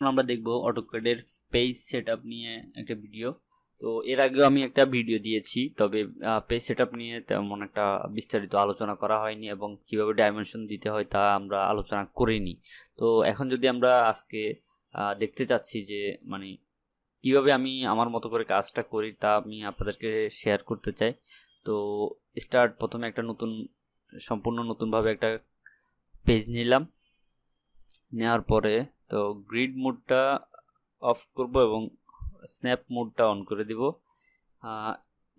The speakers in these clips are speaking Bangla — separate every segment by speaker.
Speaker 1: আমরা দেখব অটোক্যাডের পেজ সেটআপ নিয়ে একটা ভিডিও। তো এর আগেও আমি একটা ভিডিও দিয়েছি, তবে পেজ সেটআপ নিয়ে তেমন একটা বিস্তারিত আলোচনা করা হয়নি এবং কিভাবে ডাইমেনশন দিতে হয় তা আমরা আলোচনা করিনি। তো এখন যদি আমরা আজকে দেখতে চাচ্ছি যে মানে কিভাবে আমি আমার মতো করে কাজটা করি তা আমি আপনাদেরকে শেয়ার করতে চাই। তো প্রথমে একটা সম্পূর্ণ নতুনভাবে একটা পেজ নিলাম। নেওয়ার পরে তো গ্রিড মোডটা অফ করব এবং স্ন্যাপ মোডটা অন করে দিব।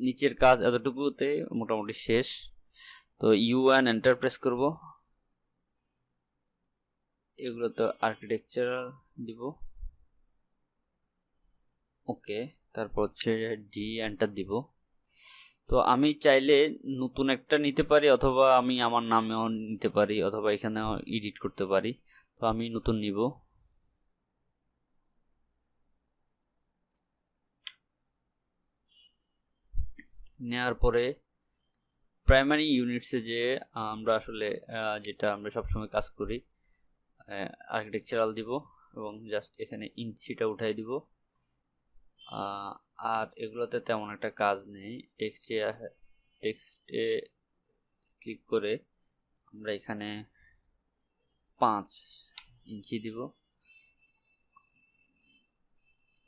Speaker 1: নিচের কাজ এতটুকুতে মোটামুটি শেষ। তো ইউ1 এন্টার প্রেস করব। এগুলো তো আর্কিটেকচার দিব, ওকে। তারপর হচ্ছে ডি এন্টার দিব। তো আমি চাইলে নতুন একটা নিতে পারি, অথবা আমি আমার নামেও নিতে পারি, অথবা এখানেও এডিট করতে পারি। তো আমি নতুন নিব। নেওয়ার পরে প্রাইমারি ইউনিটসে যে আমরা আসলে যেটা আমরা সবসময় কাজ করি, আর্কিটেকচারাল দিব এবং জাস্ট এখানে ইঞ্চিটা উঠাই দিব। আর এগুলোতে তেমন একটা কাজ নেই। টেক্সটে ক্লিক করে আমরা এখানে 5 ইঞ্চি দিব।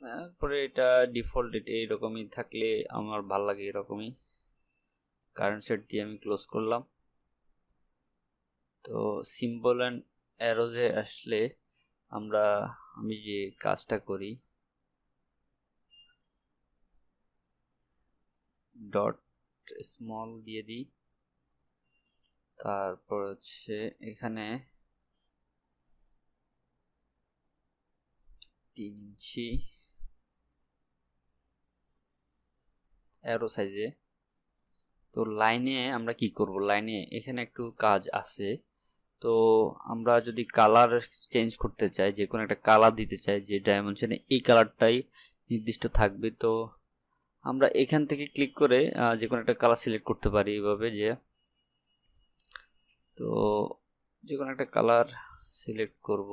Speaker 1: তারপরে এটা ডিফল্ট এরকমই থাকলে আমার ভাল লাগে, এরকমই। কারেন্ট সেট দিয়ে আমি ক্লোজ করলাম। তো সিম্বল অ্যান্ড অ্যারোজে আসলে আমি যে কাজটা করি, ডট স্মল দিয়ে দিই। তারপর হচ্ছে এখানে 3 ইঞ্চি অ্যারো সাইজে। তো লাইনে আমরা কি করব, লাইনে এখানে একটু কাজ আছে। তো আমরা যদি কালার চেঞ্জ করতে চাই, যে কোনো একটা কালার দিতে চাই যে ডাইমেনশনে এই কালারটাই নির্দিষ্ট থাকবে, তো আমরা এখান থেকে ক্লিক করে যে কোনো একটা কালার সিলেক্ট করতে পারি এইভাবে। তো যে কোনো একটা কালার সিলেক্ট করব।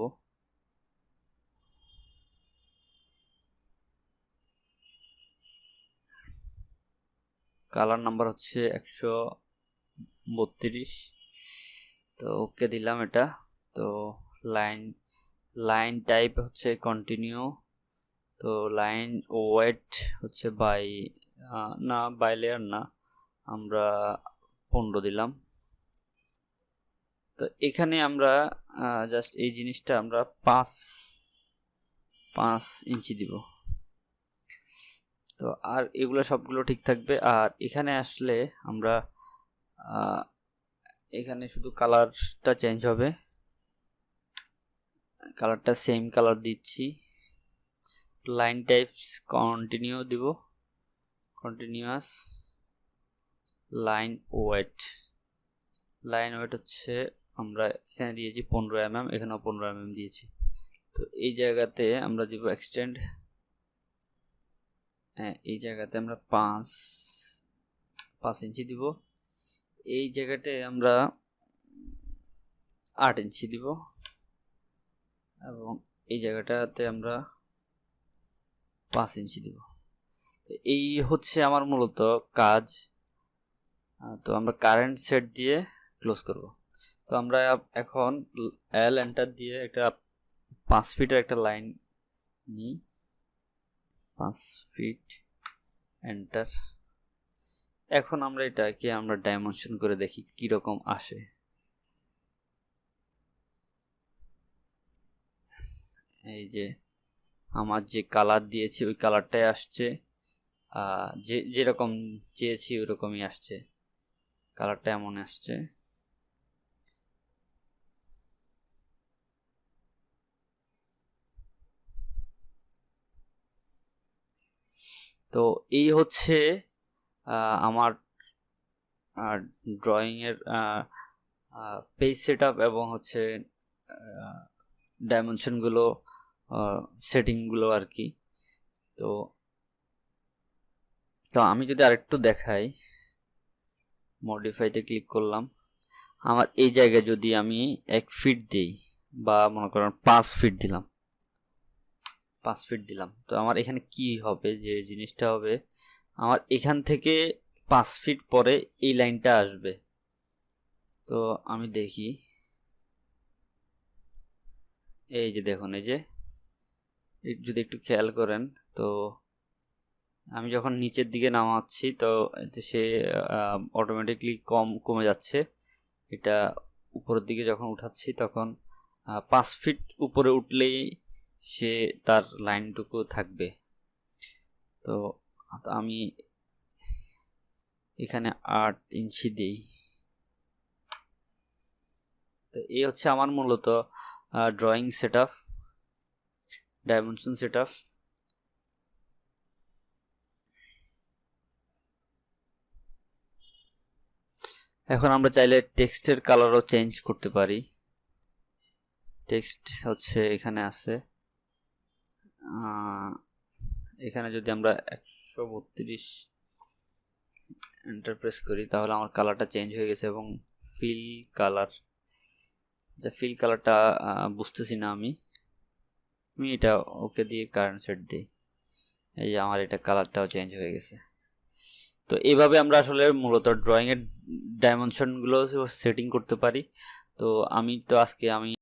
Speaker 1: কালার নাম্বার হচ্ছে 132। তো ওকে দিলাম এটা। তো লাইন টাইপ হচ্ছে কন্টিনিউ। তো লাইন ওয়েট হচ্ছে বাই লেয়ার না, আমরা 15 দিলাম। তো এখানে আমরা জাস্ট এই জিনিসটা আমরা 5 ইঞ্চি দিব। তো আর এগুলো সবগুলো ঠিক থাকবে। আর এখানে আসলে আমরা এখানে শুধু কালারটা চেঞ্জ হবে, কালারটা সেম কালার দিচ্ছি। লাইন টাইপস কন্টিনিউ দিব, কন্টিনিউয়াস। লাইন ওয়েট হচ্ছে আমরা এখানে দিয়েছি 15 mm, এখানেও 15 mm দিয়েছি। তো এই জায়গাতে আমরা দিব এক্সটেন্ড। হ্যাঁ, এই জায়গাতে আমরা 5 ইঞ্চি দিব। এই জায়গাতে আমরা 8 ইঞ্চি দিব এবং এই জায়গাটাতে আমরা 5 ইঞ্চি দিব। তো এই হচ্ছে আমার মূলত কাজ। তো আমরা কারেন্ট সেট দিয়ে ক্লোজ করব। তো আমরা এখন এল এন্টার দিয়ে একটা 5 ফিটের একটা লাইন নিই। 5 ফিট এন্টার। এখন আমরা এটাকে ডাইমেনশন করে দেখি কি রকম আসে। এই যে আমার যে কালার দিয়েছি ওই কালারটাই আসছে, যেরকম চেয়েছি ওই রকমই আসছে, কালারটা এমন আসছে। তো এই হচ্ছে আমার ড্রয়িং এর পেজ সেটআপ এবং হচ্ছে ডাইমেনশন গুলো, সেটিং গুলো আর কি। তো আমি যদি আরেকটু দেখাই, মডিফাইতে ক্লিক করলাম। আমার এই জায়গায় যদি আমি 1 ফিট দিই বা মনে করেন 5 ফিট দিলাম, 5 ফিট দিলাম। তো আমার এখানে কি হবে, যে জিনিসটা হবে, আমার এখান থেকে 5 ফিট পরে এই লাইনটা আসবে। তো আমি দেখি, এই যে দেখুন, এই যে যদি একটু খেয়াল করেন, তো আমি যখন নিচের দিকে নামাচ্ছি তো সে অটোমেটিকলি কমে যাচ্ছে। এটা উপরের দিকে যখন উঠাচ্ছি তখন 5 ফিট উপরে উঠলেই সে তার লাইনটুকু থাকবে। তো আমি এখানে 8 ইঞ্চি দিই। তো এই হচ্ছে আমার মূলত ড্রয়িং সেটআপ, ডাইমেনশন সেটআপ। এখন আমরা চাইলে টেক্সটের কালারও চেঞ্জ করতে পারি। টেক্সট হচ্ছে এখানে আছে, এখানে যদি আমরা 132 এন্টার প্রেস করি তাহলে আমার কালারটা চেঞ্জ হয়ে গেছে। এবং ফিল কালার, যা ফিল কালারটা বুঝতেছি না আমি এটা ওকে দিয়ে কারেন্ট সেট দিই, এই যে আমার এটা কালারটাও চেঞ্জ হয়ে গেছে। তো এইভাবে আমরা আসলে মূলত ড্রয়িংয়ের ডাইমেনশনগুলো সেটিং করতে পারি। তো আজকে আমি